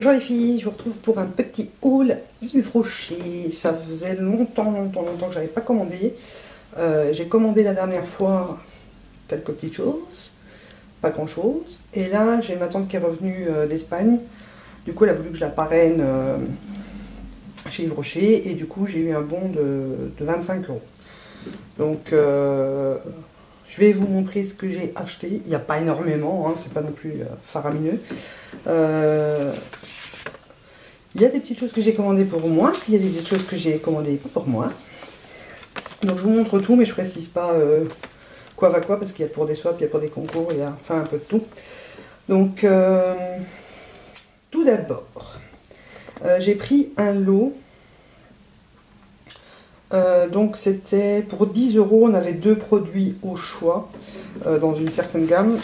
Bonjour les filles, je vous retrouve pour un petit haul Yves Rocher. Ça faisait longtemps que j'avais pas commandé. J'ai commandé la dernière fois quelques petites choses, pas grand chose. Et là, j'ai ma tante qui est revenue d'Espagne. Du coup, elle a voulu que je la parraine chez Yves Rocher. Et du coup, j'ai eu un bon de 25 €. Donc, je vais vous montrer ce que j'ai acheté. Il n'y a pas énormément, hein, c'est pas non plus faramineux. Il y a des petites choses que j'ai commandées pour moi, il y a des petites choses que j'ai commandées pas pour moi. Donc je vous montre tout, mais je précise pas quoi va quoi, parce qu'il y a pour des swaps, il y a pour des concours, il y a enfin un peu de tout. Donc tout d'abord, j'ai pris un lot. Donc c'était pour 10 €, on avait deux produits au choix dans une certaine gamme.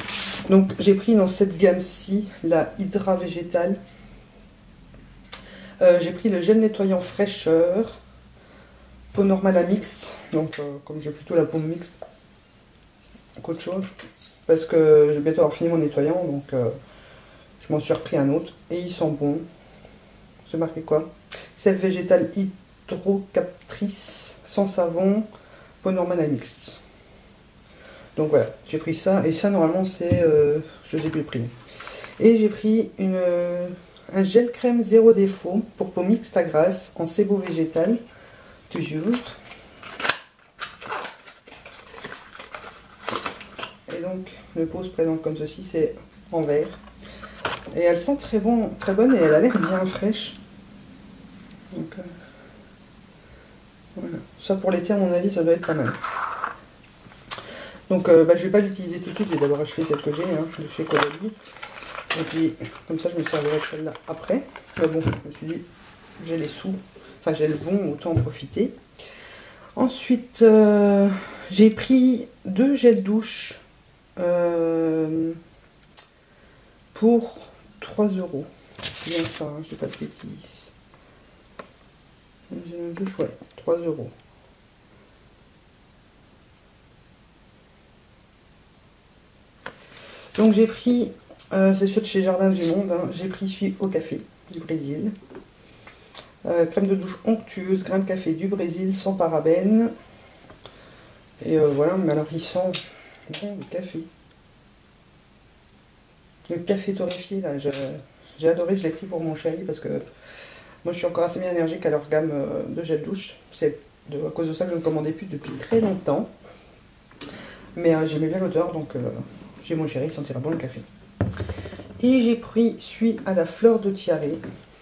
Donc j'ai pris dans cette gamme-ci la Hydra Végétale. J'ai pris le gel nettoyant fraîcheur, peau normale à mixte, donc comme j'ai plutôt la peau mixte qu'autre chose, parce que je vais bientôt avoir fini mon nettoyant, donc je m'en suis repris un autre, et ils sont bons. C'est marqué quoi? Sève végétale hydrocaptrice, sans savon, peau normale à mixte. Donc voilà, j'ai pris ça, et ça normalement c'est, je sais plus le prix. Et j'ai pris un gel crème zéro défaut pour peau mixte à grasse en sebo végétal, toujours. Et donc le pot se présente comme ceci, c'est en verre. Et elle sent très bon, très bonne, et elle a l'air bien fraîche. Donc voilà. Ça pour l'été à mon avis ça doit être pas mal. Donc je vais pas l'utiliser tout de suite, j'ai d'abord acheté celle que j'ai, hein, de chez Caudalie. Et puis comme ça je me servirai de celle-là après. Mais bon, je me suis dit, j'ai les sous, enfin j'ai le bon, autant en profiter. Ensuite, j'ai pris deux gels douche pour 3 €. C'est bien ça, hein, je dis pas de bêtises. Un gel douche, ouais, 3 €. Donc j'ai pris, c'est ceux de chez Jardin du Monde, hein, j'ai pris celui au café du Brésil. Crème de douche onctueuse, grain de café du Brésil, sans parabènes. Et voilà, mais alors ils sont bon, le café. Le café torréfié, là, j'ai adoré, je l'ai pris pour mon chéri parce que moi je suis encore assez bien allergique à leur gamme de gel douche. C'est à cause de ça que je ne commandais plus depuis très longtemps. Mais j'aimais bien l'odeur, donc j'ai mon chéri, il sentira bon le café. Et j'ai pris celui à la fleur de tiare,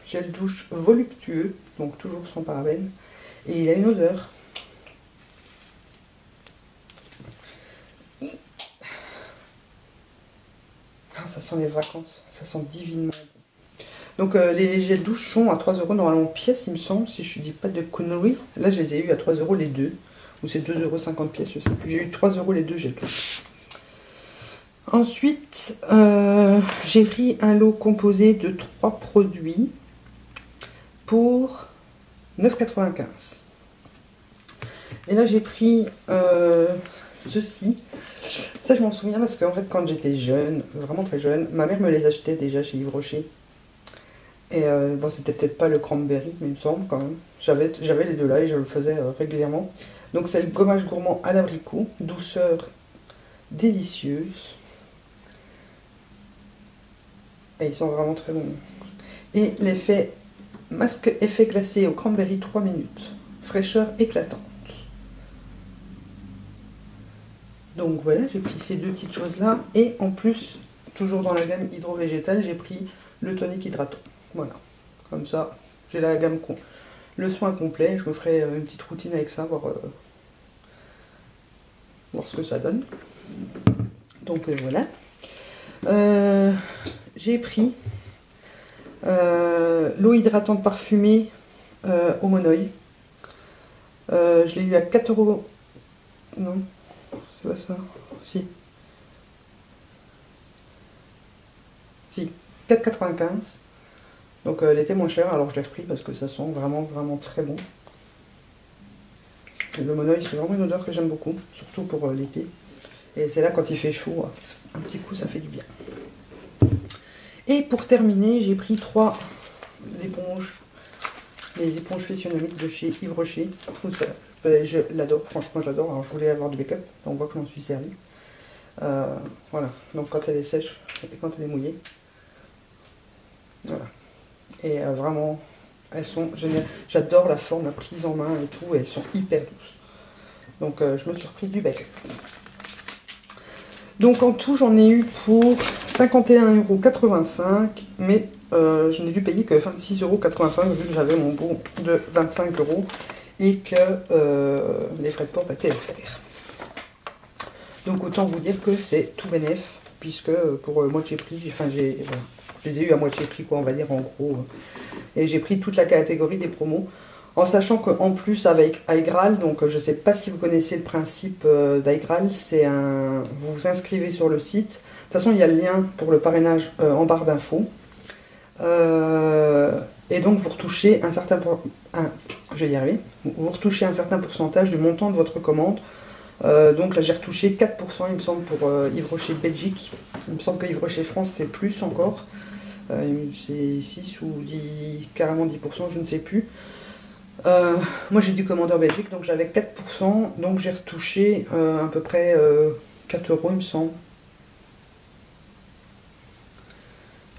gel douche voluptueux, donc toujours sans parabènes. Et il a une odeur. Ah, ça sent les vacances, ça sent divinement bon. Donc les gels douche sont à 3 € normalement pièce, il me semble, si je dis pas de conneries. Là je les ai eu à 3 € les deux, ou c'est 2,50 € pièce, je sais plus. J'ai eu 3 € les deux gels douche. Ensuite, j'ai pris un lot composé de 3 produits pour 9,95 €. Et là j'ai pris ceci. Ça je m'en souviens parce qu'en fait quand j'étais jeune, vraiment très jeune, ma mère me les achetait déjà chez Yves Rocher. Et bon, c'était peut-être pas le cranberry, mais il me semble quand même. J'avais les deux là et je le faisais régulièrement. Donc c'est le gommage gourmand à l'abricot, douceur délicieuse. Et ils sont vraiment très bons. Et l'effet masque effet glacé au cranberry 3 minutes. Fraîcheur éclatante. Donc voilà, j'ai pris ces deux petites choses là. Et en plus, toujours dans la gamme hydro-végétale, j'ai pris le tonique hydratant. Voilà. Comme ça, j'ai la gamme, le soin complet. Je me ferai une petite routine avec ça, voir ce que ça donne. Donc voilà. J'ai pris l'eau hydratante parfumée au Monoï. Je l'ai eu à 4 €. Non, c'est pas ça. Si, 4,95 €. Donc elle était moins chère, alors je l'ai repris parce que ça sent vraiment très bon. Et le Monoï, c'est vraiment une odeur que j'aime beaucoup, surtout pour l'été. Et c'est là quand il fait chaud, un petit coup ça fait du bien. Et pour terminer, j'ai pris 3 les éponges physionomiques de chez Yves Rocher. Je l'adore, franchement je l'adore. Alors je voulais avoir du make-up, on voit que je m'en suis servi. Voilà, donc quand elle est sèche et quand elle est mouillée. Voilà. Et vraiment, elles sont géniales. J'adore la forme, la prise en main et tout, et elles sont hyper douces. Donc je me suis repris du bec. Donc en tout, j'en ai eu pour 51,85 €, mais je n'ai dû payer que 26,85 € vu que j'avais mon bon de 25 € et que les frais de port étaient offerts. Donc autant vous dire que c'est tout bénef, puisque pour moitié prix, enfin voilà, je les ai eu à moitié prix, quoi, on va dire en gros. Et j'ai pris toute la catégorie des promos. En sachant qu'en plus avec iGraal, donc je ne sais pas si vous connaissez le principe d'iGraal, c'est vous vous inscrivez sur le site. De toute façon, il y a le lien pour le parrainage en barre d'infos. Et donc vous retouchez un certain je vais y arriver. Vous retouchez un certain pourcentage du montant de votre commande. Donc là j'ai retouché 4%, il me semble, pour Yves Rocher Belgique. Il me semble que Yves Rocher France c'est plus encore. C'est 6 ou 10, carrément 10%, je ne sais plus. Moi j'ai du commandeur Belgique, donc j'avais 4%, donc j'ai retouché à peu près 4 € il me semble.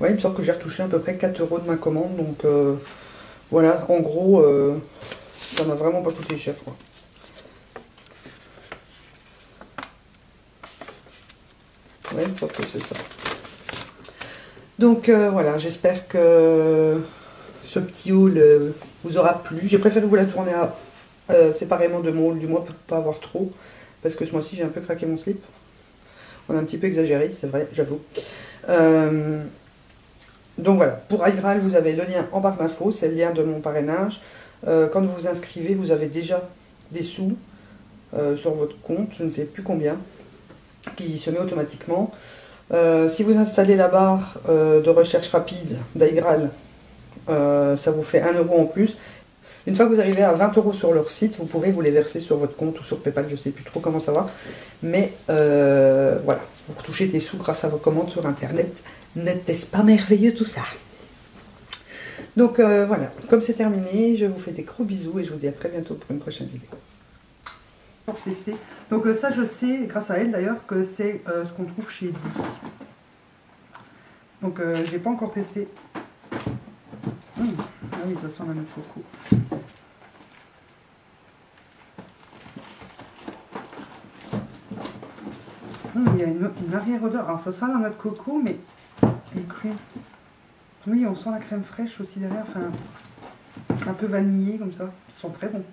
Ouais, il me semble que j'ai retouché à peu près 4 € de ma commande, donc voilà, en gros, ça m'a vraiment pas coûté cher, quoi. Ouais, je crois que c'est ça. Donc voilà, j'espère que ce petit haul vous aura plu. J'ai préféré vous la tourner séparément de mon haul du mois pour ne pas avoir trop. Parce que ce mois-ci, j'ai un peu craqué mon slip. On a un petit peu exagéré, c'est vrai, j'avoue. Donc voilà, pour iGraal, vous avez le lien en barre d'infos, c'est le lien de mon parrainage. Quand vous vous inscrivez, vous avez déjà des sous sur votre compte, je ne sais plus combien, qui se met automatiquement. Si vous installez la barre de recherche rapide d'iGraal, ça vous fait 1 € en plus. Une fois que vous arrivez à 20 € sur leur site, vous pourrez vous les verser sur votre compte ou sur PayPal, je ne sais plus trop comment ça va. Mais voilà, vous retouchez des sous grâce à vos commandes sur Internet. N'est-ce pas merveilleux tout ça? Donc voilà, comme c'est terminé, je vous fais des gros bisous et je vous dis à très bientôt pour une prochaine vidéo. Pour tester. Donc ça je sais, grâce à elle d'ailleurs, que c'est ce qu'on trouve chez Di. Donc j'ai pas encore testé. Ah oui, ça sent la noix de coco. Il y a une arrière-odeur. Alors ça sent la noix de coco, mais écrit. Oui, on sent la crème fraîche aussi derrière, enfin un peu vanillé comme ça. Ils sont très bons.